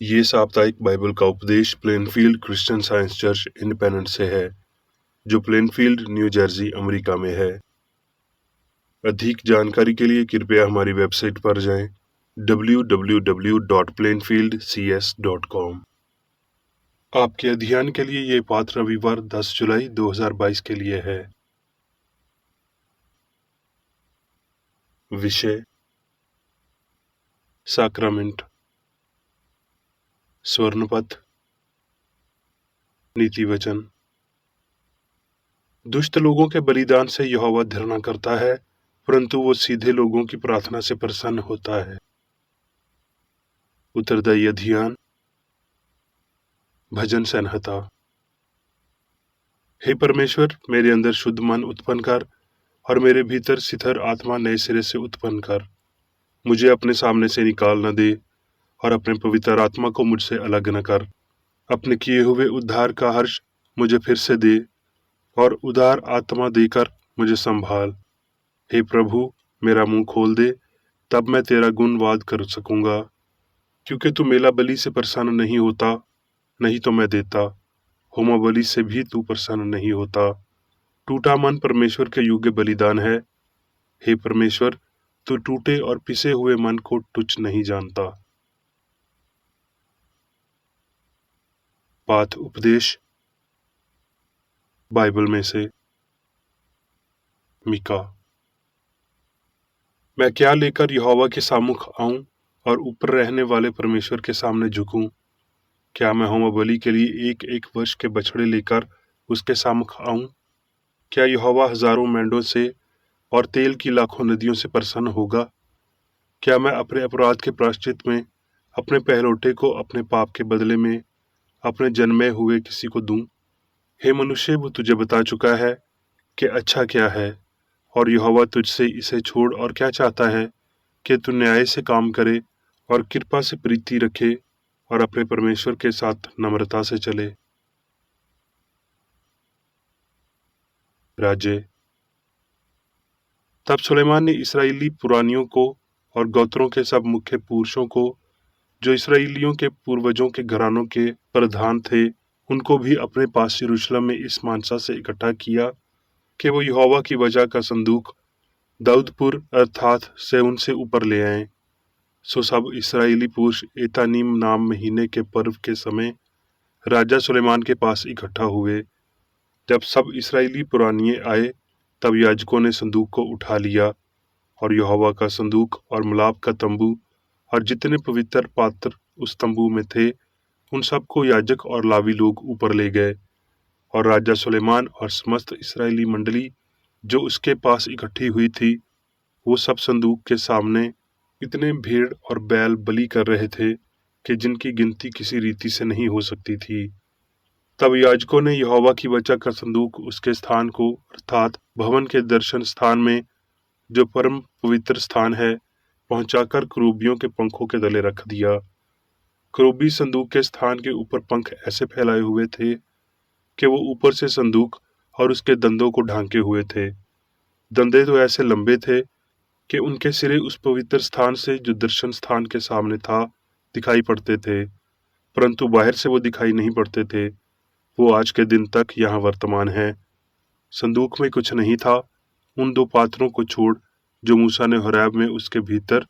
ये साप्ताहिक बाइबल का उपदेश Plainfield Christian science church independence से है, जो प्लेनफील्ड, न्यू जर्सी, अमेरिका में है। अधिक जानकारी के लिए कृपया हमारी वेबसाइट पर जाएं www.plainfieldcs.com। आपके अध्ययन के लिए ये पाठ रविवार 10 जुलाई 2022 के लिए है। विषय: साक्रामेंट, स्वर्णपथ, नीति वचन। दुष्ट लोगों के बलिदान से यहोवा घृणा करता है, परंतु वो सीधे लोगों की प्रार्थना से प्रसन्न होता है। उत्तरदायी अध्ययन, भजन संहिता। हे परमेश्वर, मेरे अंदर शुद्ध मन उत्पन्न कर और मेरे भीतर स्थिर आत्मा नए सिरे से उत्पन्न कर। मुझे अपने सामने से निकाल न दे और अपने पवित्र आत्मा को मुझसे अलग न कर। अपने किए हुए उद्धार का हर्ष मुझे फिर से दे और उदार आत्मा देकर मुझे संभाल। हे प्रभु, मेरा मुंह खोल दे, तब मैं तेरा गुणवाद कर सकूंगा। क्योंकि तू मेला बलि से प्रसन्न नहीं होता, नहीं तो मैं देता। होमा बलि से भी तू प्रसन्न नहीं होता। टूटा मन परमेश्वर के योग्य बलिदान है। हे परमेश्वर, तू टूटे और पिसे हुए मन को तुच्छ नहीं जानता। पाठ उपदेश बाइबल में से मीका। मैं क्या लेकर यहोवा के सामुख आऊं और ऊपर रहने वाले परमेश्वर के सामने झुकूं? क्या मैं होम बलि के लिए एक एक वर्ष के बछड़े लेकर उसके सामुख आऊं? क्या यहोवा हजारों मेंढों से और तेल की लाखों नदियों से प्रसन्न होगा? क्या मैं अपने अपराध के प्रायश्चित में अपने पहलौठे को अपने पाप के बदले में अपने जन्मे हुए किसी को दूं? हे मनुष्य, वो तुझे बता चुका है कि अच्छा क्या है, और यहोवा तुझसे इसे छोड़ और क्या चाहता है कि तू न्याय से काम करे और कृपा से प्रीति रखे और अपने परमेश्वर के साथ नम्रता से चले। राज्य। तब सुलेमान ने इस्राएली पुरानियों को और गोत्रों के सब मुख्य पुरुषों को, जो इस्राएलियों के पूर्वजों के घरानों के प्रधान थे, उनको भी अपने पास यरूशलेम में इस मानसा से इकट्ठा किया कि वो यहोवा की वजह का संदूक दाऊदपुर अर्थात सेऊन से ऊपर ले आए। सो सब इस्राएली पुरुष एतानीम नाम महीने के पर्व के समय राजा सुलेमान के पास इकट्ठा हुए। जब सब इस्राएली पुरानिये आए, तब याजकों ने संदूक को उठा लिया और यहोवा का संदूक और मिलाप का तंबू और जितने पवित्र पात्र उस तंबू में थे, उन सबको याजक और लावी लोग ऊपर ले गए। और राजा सुलेमान और समस्त इस्राएली मंडली जो उसके पास इकट्ठी हुई थी, वो सब संदूक के सामने इतने भेड़ और बैल बलि कर रहे थे कि जिनकी गिनती किसी रीति से नहीं हो सकती थी। तब याजकों ने यहोवा की वचन का संदूक उसके स्थान को अर्थात भवन के दर्शन स्थान में, जो परम पवित्र स्थान है, पहुंचाकर करूबियों के पंखों के तले रख दिया। करूबी संदूक के स्थान के ऊपर पंख ऐसे फैलाए हुए थे कि वो ऊपर से संदूक और उसके दंदों को ढांके हुए थे। दंदे तो ऐसे लंबे थे कि उनके सिरे उस पवित्र स्थान से, जो दर्शन स्थान के सामने था, दिखाई पड़ते थे, परंतु बाहर से वो दिखाई नहीं पड़ते थे। वो आज के दिन तक यहाँ वर्तमान है। संदूक में कुछ नहीं था, उन दो पात्रों को छोड़ जो मूसा ने होरेब में उसके भीतर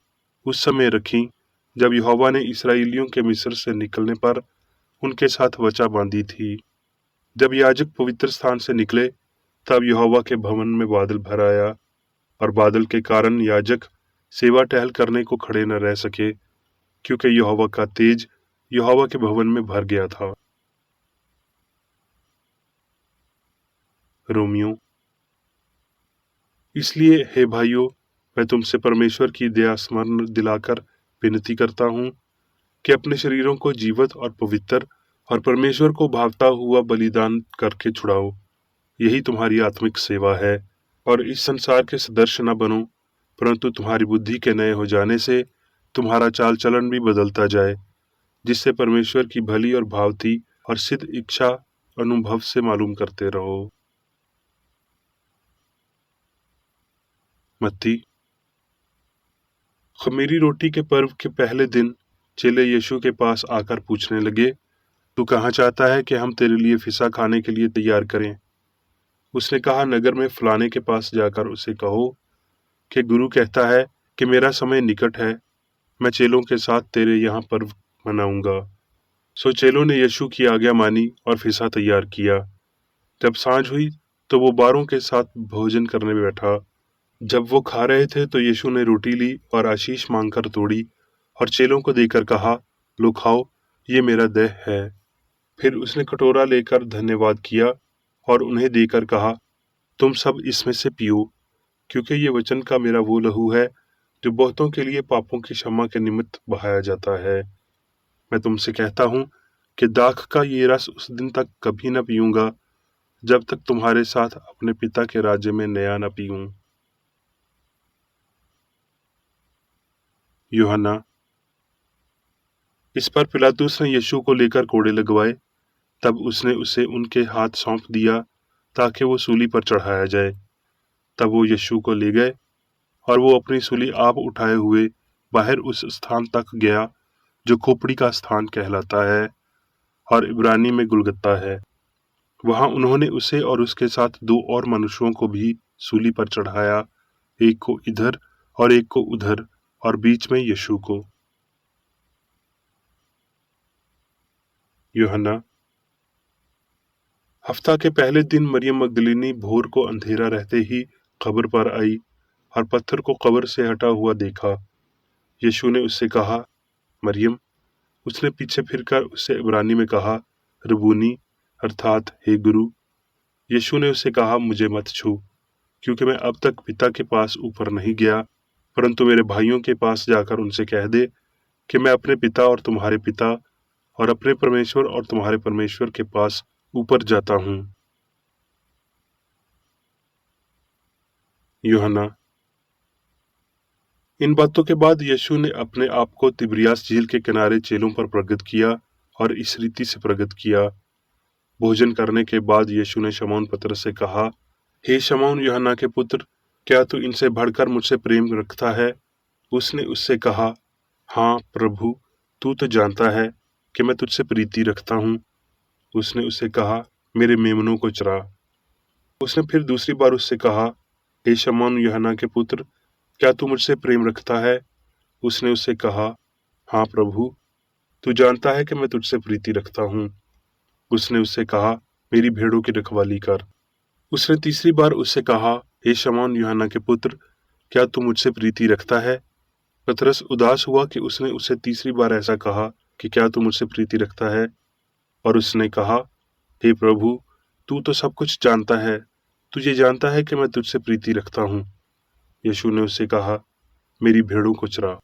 उस समय रखी, जब यहोवा ने इस्राएलियों के मिस्र से निकलने पर उनके साथ वचा बांधी थी। जब याजक पवित्र स्थान से निकले, तब यहोवा के भवन में बादल भर आया, और बादल के कारण याजक सेवा टहल करने को खड़े न रह सके, क्योंकि यहोवा का तेज यहोवा के भवन में भर गया था। रोमियो। इसलिए हे भाइयों, मैं तुमसे परमेश्वर की दया स्मरण दिलाकर विनती करता हूँ कि अपने शरीरों को जीवित और पवित्र और परमेश्वर को भावता हुआ बलिदान करके छुड़ाओ। यही तुम्हारी आत्मिक सेवा है। और इस संसार के सदृश न बनो, परंतु तुम्हारी बुद्धि के नए हो जाने से तुम्हारा चाल चलन भी बदलता जाए, जिससे परमेश्वर की भली और भावती और सिद्ध इच्छा अनुभव से मालूम करते रहो। मत्ती। खमीरी रोटी के पर्व के पहले दिन चेले यीशु के पास आकर पूछने लगे, तू कहाँ चाहता है कि हम तेरे लिए फिसा खाने के लिए तैयार करें? उसने कहा, नगर में फलाने के पास जाकर उसे कहो कि गुरु कहता है कि मेरा समय निकट है, मैं चेलों के साथ तेरे यहाँ पर्व मनाऊंगा। सो चेलों ने यीशु की आज्ञा मानी और फिसा तैयार किया। जब सांझ हुई तो वो बारों के साथ भोजन करने में बैठा। जब वो खा रहे थे तो यीशु ने रोटी ली और आशीष मांगकर तोड़ी और चेलों को देकर कहा, लो खाओ, ये मेरा देह है। फिर उसने कटोरा लेकर धन्यवाद किया और उन्हें देकर कहा, तुम सब इसमें से पियो, क्योंकि ये वचन का मेरा वो लहू है जो बहुतों के लिए पापों की क्षमा के निमित्त बहाया जाता है। मैं तुमसे कहता हूँ कि दाख का ये रस उस दिन तक कभी न पीऊंगा जब तक तुम्हारे साथ अपने पिता के राज्य में नया न पीऊं। यूहन्ना। इस पर पिलातुस ने यीशु को लेकर कोड़े लगवाए। तब उसने उसे उनके हाथ सौंप दिया ताकि वो सूली पर चढ़ाया जाए। तब वो यीशु को ले गए और वो अपनी सूली आप उठाए हुए बाहर उस स्थान तक गया जो खोपड़ी का स्थान कहलाता है और इब्रानी में गुलगुता है। वहां उन्होंने उसे और उसके साथ दो और मनुष्यों को भी सूली पर चढ़ाया, एक को इधर और एक को उधर, और बीच में यीशु को। यूहन्ना। हफ्ता के पहले दिन मरियम मगदलीनी भोर को अंधेरा रहते ही कब्र पर आई और पत्थर को कब्र से हटा हुआ देखा। यीशु ने उससे कहा, मरियम। उसने पीछे फिरकर उससे इब्रानी में कहा, रबूनी, अर्थात हे गुरु। यीशु ने उससे कहा, मुझे मत छू, क्योंकि मैं अब तक पिता के पास ऊपर नहीं गया, परंतु मेरे भाइयों के पास जाकर उनसे कह दे कि मैं अपने पिता और तुम्हारे पिता और अपने परमेश्वर और तुम्हारे परमेश्वर के पास ऊपर जाता हूँ। यूहन्ना। इन बातों के बाद यीशु ने अपने आप को तिबिरियास झील के किनारे चेलों पर प्रकट किया और इस रीति से प्रकट किया। भोजन करने के बाद यीशु ने शमौन पतरस से कहा, हे शमौन यूहन्ना के पुत्र, क्या तू इनसे बढ़कर मुझसे प्रेम रखता है? उसने उससे कहा, हाँ प्रभु, तू तो जानता है कि मैं तुझसे प्रीति रखता हूँ। उसने उससे कहा, मेरे मेमनों को चरा। उसने फिर दूसरी बार उससे कहा, हे शमौन यूहन्ना के पुत्र, क्या तू मुझसे प्रेम रखता है? उसने उससे कहा, हाँ प्रभु, तू जानता है कि मैं तुझसे प्रीति रखता हूँ। उसने उससे कहा, मेरी भेड़ों की रखवाली कर। उसने तीसरी बार उससे कहा, हे शमौन यूहन्ना के पुत्र, क्या तू मुझसे प्रीति रखता है? पतरस उदास हुआ कि उसने उसे तीसरी बार ऐसा कहा कि क्या तू मुझसे प्रीति रखता है, और उसने कहा, हे प्रभु, तू तो सब कुछ जानता है, तू ये जानता है कि मैं तुझसे प्रीति रखता हूँ। यीशु ने उससे कहा, मेरी भेड़ों को चरा।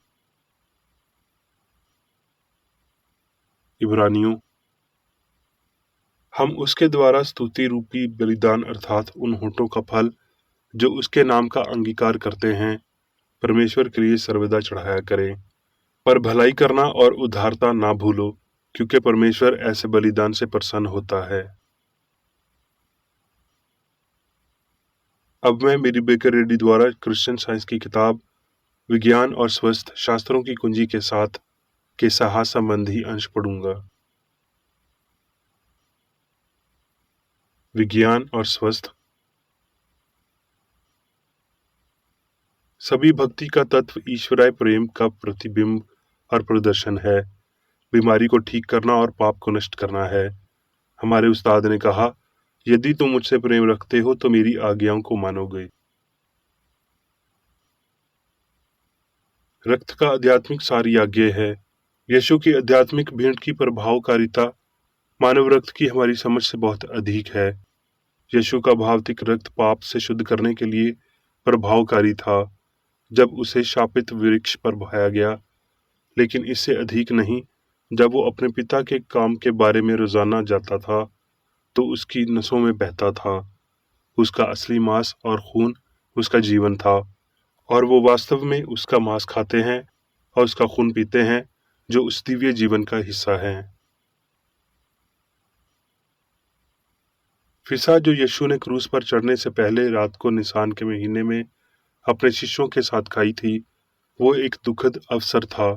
इब्रानियों। हम उसके द्वारा स्तुति रूपी बलिदान अर्थात उन होठों का फल जो उसके नाम का अंगीकार करते हैं, परमेश्वर के लिए सर्वदा चढ़ाया करें। पर भलाई करना और उदारता ना भूलो, क्योंकि परमेश्वर ऐसे बलिदान से प्रसन्न होता है। अब मैं मेरी बेकर रेड्डी द्वारा क्रिश्चियन साइंस की किताब विज्ञान और स्वस्थ शास्त्रों की कुंजी के साथ के सहा संबंधी अंश पढ़ूंगा। विज्ञान और स्वस्थ। सभी भक्ति का तत्व ईश्वराय प्रेम का प्रतिबिंब और प्रदर्शन है। बीमारी को ठीक करना और पाप को नष्ट करना है। हमारे उस्ताद ने कहा, यदि तुम मुझसे प्रेम रखते हो तो मेरी आज्ञाओं को मानोगे। रक्त का आध्यात्मिक सार आज्ञा है। यीशु की आध्यात्मिक भेंट की प्रभावकारिता मानव रक्त की हमारी समझ से बहुत अधिक है। यीशु का भावतिक रक्त पाप से शुद्ध करने के लिए प्रभावकारी था जब उसे शापित वृक्ष पर बहाया गया, लेकिन इससे अधिक नहीं। जब वो अपने पिता के काम के बारे में रोजाना जाता था तो उसकी नसों में बहता था। उसका असली मांस और खून उसका जीवन था, और वो वास्तव में उसका मांस खाते हैं और उसका खून पीते हैं जो उस दिव्य जीवन का हिस्सा है। फिसा जो यीशु ने क्रूस पर चढ़ने से पहले रात को निसान के महीने में अपने शिष्यों के साथ खाई थी, वो एक दुखद अवसर था।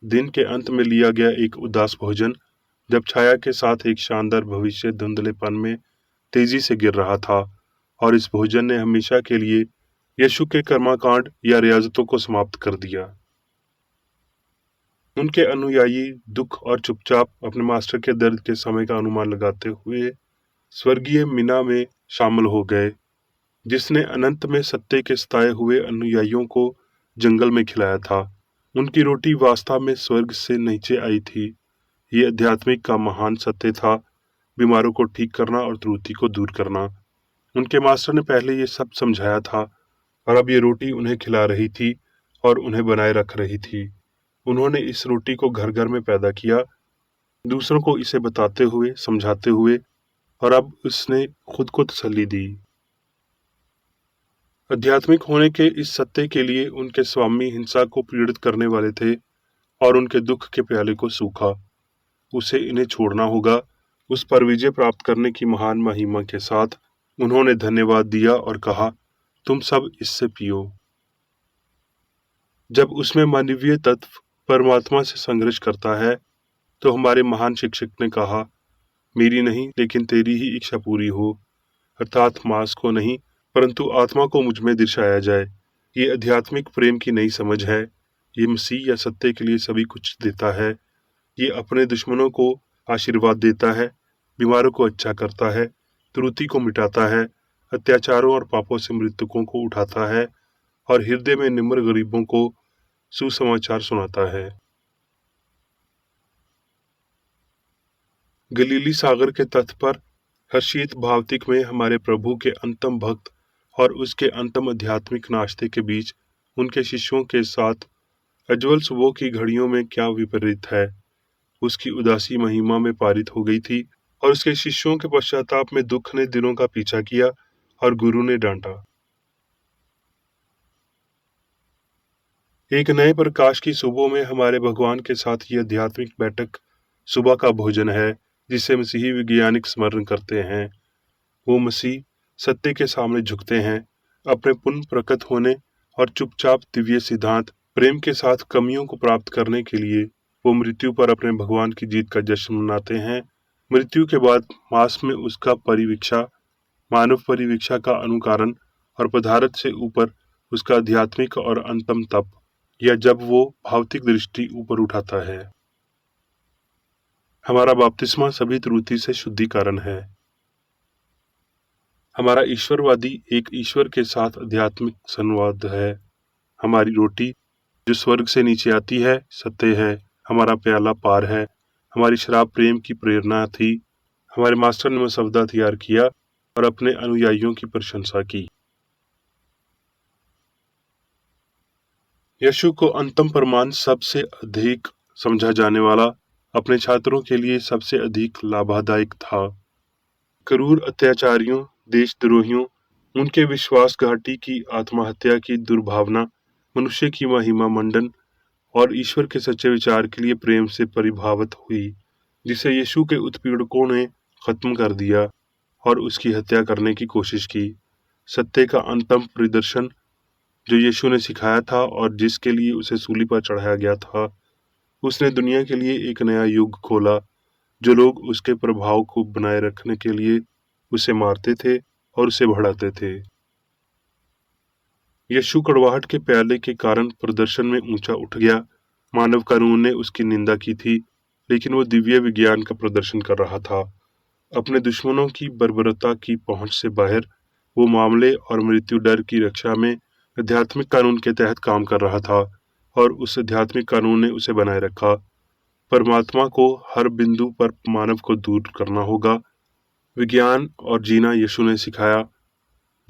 दिन के अंत में लिया गया एक उदास भोजन, जब छाया के साथ एक शानदार भविष्य धुंधलेपन में तेजी से गिर रहा था, और इस भोजन ने हमेशा के लिए यीशु के कर्मकांड या रियाजतों को समाप्त कर दिया। उनके अनुयायी दुख और चुपचाप अपने मास्टर के दर्द के समय का अनुमान लगाते हुए स्वर्गीय मीना में शामिल हो गए, जिसने अनंत में सत्य के सताए हुए अनुयायियों को जंगल में खिलाया था। उनकी रोटी वास्तव में स्वर्ग से नीचे आई थी। ये आध्यात्मिक का महान सत्य था, बीमारों को ठीक करना और त्रुटि को दूर करना। उनके मास्टर ने पहले ये सब समझाया था, और अब ये रोटी उन्हें खिला रही थी और उन्हें बनाए रख रही थी। उन्होंने इस रोटी को घर घर में पैदा किया, दूसरों को इसे बताते हुए, समझाते हुए, और अब उसने खुद को तसल्ली दी। आध्यात्मिक होने के इस सत्य के लिए उनके स्वामी हिंसा को पीड़ित करने वाले थे और उनके दुख के प्याले को सूखा। उसे इन्हें छोड़ना होगा। उस पर विजय प्राप्त करने की महान महिमा के साथ उन्होंने धन्यवाद दिया और कहा, तुम सब इससे पियो। जब उसमें मानवीय तत्व परमात्मा से संघर्ष करता है, तो हमारे महान शिक्षक ने कहा, मेरी नहीं लेकिन तेरी ही इच्छा पूरी हो, अर्थात मांस को नहीं परंतु आत्मा को मुझ में दर्शाया जाए। ये आध्यात्मिक प्रेम की नई समझ है। ये मसीह या सत्य के लिए सभी कुछ देता है। ये अपने दुश्मनों को आशीर्वाद देता है, बीमारों को अच्छा करता है, त्रुटि को मिटाता है, अत्याचारों और पापों से मृतकों को उठाता है, और हृदय में निम्र गरीबों को सुसमाचार सुनाता है। गलीली सागर के तट पर हर्षित भावतिक में हमारे प्रभु के अंतम भक्त और उसके अंतम आध्यात्मिक नाश्ते के बीच उनके शिष्यों के साथ अज्वल सुबह की घड़ियों में क्या विपरीत है। उसकी उदासी महिमा में पारित हो गई थी, और उसके शिष्यों के पश्चाताप में दुख ने दिनों का पीछा किया और गुरु ने डांटा। एक नए प्रकाश की सुबह में हमारे भगवान के साथ ये आध्यात्मिक बैठक सुबह का भोजन है, जिसे मसीही वैज्ञानिक स्मरण करते हैं। वो मसीह सत्य के सामने झुकते हैं, अपने पुनः प्रकट होने और चुपचाप दिव्य सिद्धांत प्रेम के साथ कमियों को प्राप्त करने के लिए वो मृत्यु पर अपने भगवान की जीत का जश्न मनाते हैं। मृत्यु के बाद मांस में उसका परिवीक्षा, मानव परिवीक्षा का अनुकरण, और पदार्थ से ऊपर उसका आध्यात्मिक और अंतम तप, या जब वो भौतिक दृष्टि ऊपर उठाता है। हमारा बपतिस्मा सभी त्रुटि से शुद्धिकरण है। हमारा ईश्वरवादी एक ईश्वर के साथ आध्यात्मिक संवाद है। हमारी रोटी जो स्वर्ग से नीचे आती है सत्य है। हमारा प्याला पार है। हमारी शराब प्रेम की प्रेरणा थी। हमारे मास्टर ने मसवदा तैयार किया और अपने अनुयायियों की प्रशंसा की। यीशु को अंतम प्रमाण सबसे अधिक समझा जाने वाला, अपने छात्रों के लिए सबसे अधिक लाभदायक था। क्रूर अत्याचारियों, देशद्रोहियों, उनके विश्वासघाती की आत्महत्या की दुर्भावना, मनुष्य की महिमा मंडन और ईश्वर के सच्चे विचार के लिए प्रेम से परिभावित हुई, जिसे यीशु के उत्पीड़कों ने खत्म कर दिया और उसकी हत्या करने की कोशिश की। सत्य का अंतम प्रदर्शन जो यीशु ने सिखाया था और जिसके लिए उसे सूली पर चढ़ाया गया था, उसने दुनिया के लिए एक नया युग खोला। जो लोग उसके प्रभाव को बनाए रखने के लिए उसे मारते थे और उसे बढ़ाते थे। यीशु कड़वाहट के प्याले के कारण प्रदर्शन में ऊंचा उठ गया। मानव कानून ने उसकी निंदा की थी, लेकिन वो दिव्य विज्ञान का प्रदर्शन कर रहा था। अपने दुश्मनों की बर्बरता की पहुंच से बाहर वो मामले और मृत्यु डर की रक्षा में आध्यात्मिक कानून के तहत काम कर रहा था, और उस आध्यात्मिक कानून ने उसे बनाए रखा। परमात्मा को हर बिंदु पर मानव को दूर करना होगा। विज्ञान और जीना यीशु ने सिखाया।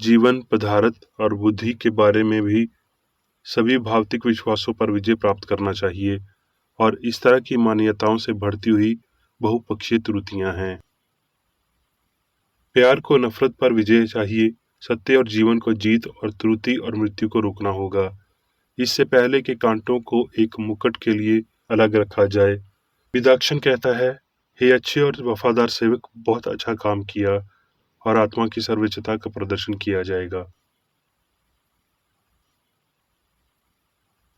जीवन, पदार्थ और बुद्धि के बारे में भी सभी भौतिक विश्वासों पर विजय प्राप्त करना चाहिए, और इस तरह की मान्यताओं से बढ़ती हुई बहुपक्षीय त्रुटियां हैं। प्यार को नफरत पर विजय चाहिए। सत्य और जीवन को जीत और त्रुटि और मृत्यु को रोकना होगा। इससे पहले कि कांटों को एक मुकुट के लिए अलग रखा जाए। विदाक्षण कहता है, हे अच्छे और वफादार सेवक, बहुत अच्छा काम किया, और आत्मा की सर्वोच्चता का प्रदर्शन किया जाएगा।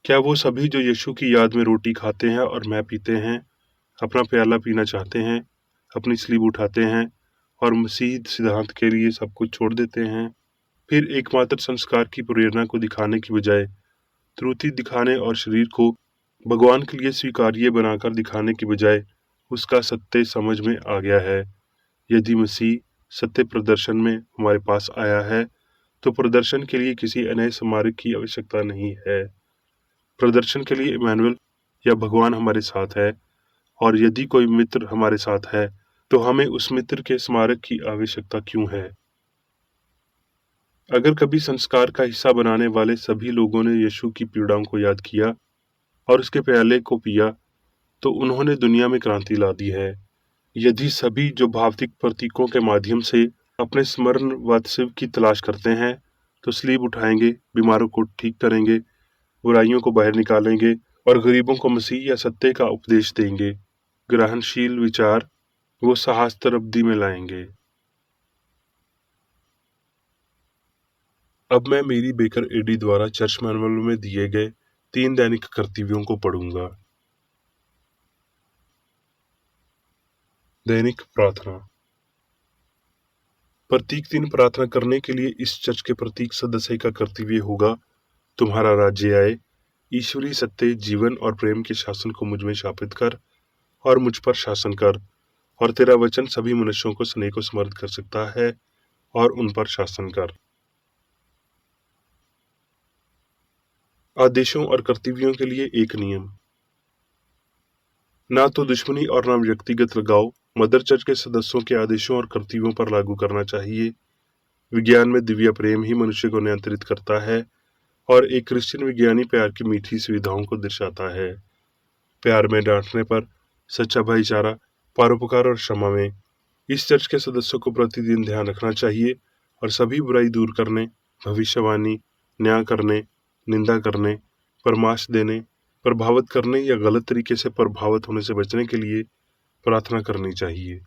क्या वो सभी जो यीशु की याद में रोटी खाते हैं और मैं पीते हैं, अपना प्याला पीना चाहते हैं, अपनी स्लीब उठाते हैं और मसीह सिद्धांत के लिए सब कुछ छोड़ देते हैं? फिर एकमात्र संस्कार की प्रेरणा को दिखाने की बजाय त्रुटि दिखाने और शरीर को भगवान के लिए स्वीकार्य बनाकर दिखाने की बजाय उसका सत्य समझ में आ गया है। यदि मसीह सत्य प्रदर्शन में हमारे पास आया है, तो प्रदर्शन के लिए किसी अन्य स्मारक की आवश्यकता नहीं है। प्रदर्शन के लिए इमैनुअल या भगवान हमारे साथ है, और यदि कोई मित्र हमारे साथ है, तो हमें उस मित्र के स्मारक की आवश्यकता क्यों है? अगर कभी संस्कार का हिस्सा बनाने वाले सभी लोगों ने यीशु की पीड़ाओं को याद किया और उसके प्याले को पिया, तो उन्होंने दुनिया में क्रांति ला दी है। यदि सभी जो भौतिक प्रतीकों के माध्यम से अपने स्मरण व शिव की तलाश करते हैं, तो स्लीब उठाएंगे, बीमारों को ठीक करेंगे, बुराइयों को बाहर निकालेंगे और गरीबों को मसीह या सत्य का उपदेश देंगे, ग्रहणशील विचार वो सहस्त्राब्दी में लाएंगे। अब मैं मेरी बेकर एडी द्वारा चर्च मैनुअल में दिए गए 3 दैनिक कर्तव्यों को पढ़ूंगा। दैनिक प्रार्थना। प्रत्येक दिन प्रार्थना करने के लिए इस चर्च के प्रत्येक सदस्य का कर्तव्य होगा, तुम्हारा राज्य आए, ईश्वरीय सत्य, जीवन और प्रेम के शासन को मुझ में स्थापित कर और मुझ पर शासन कर, और तेरा वचन सभी मनुष्यों को स्नेह को समर्थ कर सकता है और उन पर शासन कर। आदेशों और कर्तव्यों के लिए एक नियम। ना तो दुश्मनी और ना व्यक्तिगत लगाव मदर चर्च के सदस्यों के आदेशों और कर्तव्यों पर लागू करना चाहिए। विज्ञान में दिव्य प्रेम ही मनुष्य को नियंत्रित करता है और एक क्रिश्चियन विज्ञानी प्यार की मीठी सुविधाओं को दर्शाता है। प्यार में डांटने पर, सच्चा भाईचारा, परोपकार और क्षमा में। इस चर्च के सदस्यों को प्रतिदिन ध्यान रखना चाहिए और सभी बुराई दूर करने, भविष्यवाणी, न्याय करने, निंदा करने, परामर्श देने, प्रभावित करने या गलत तरीके से प्रभावित होने से बचने के लिए प्रार्थना करनी चाहिए।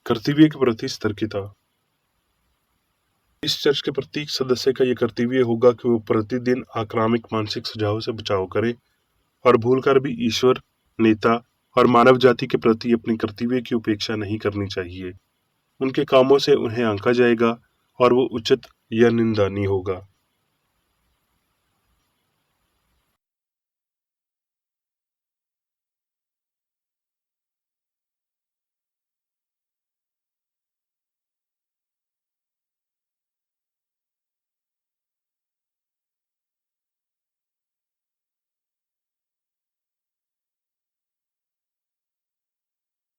कर्तव्य के प्रति सतर्कता। इस चर्च के प्रत्येक सदस्य का यह कर्तव्य होगा कि वो प्रतिदिन आक्रामक मानसिक सुझाव से बचाव करे और भूलकर भी ईश्वर, नेता और मानव जाति के प्रति अपने कर्तव्य की उपेक्षा नहीं करनी चाहिए। उनके कामों से उन्हें आंका जाएगा और वो उचित या निंदनीय होगा।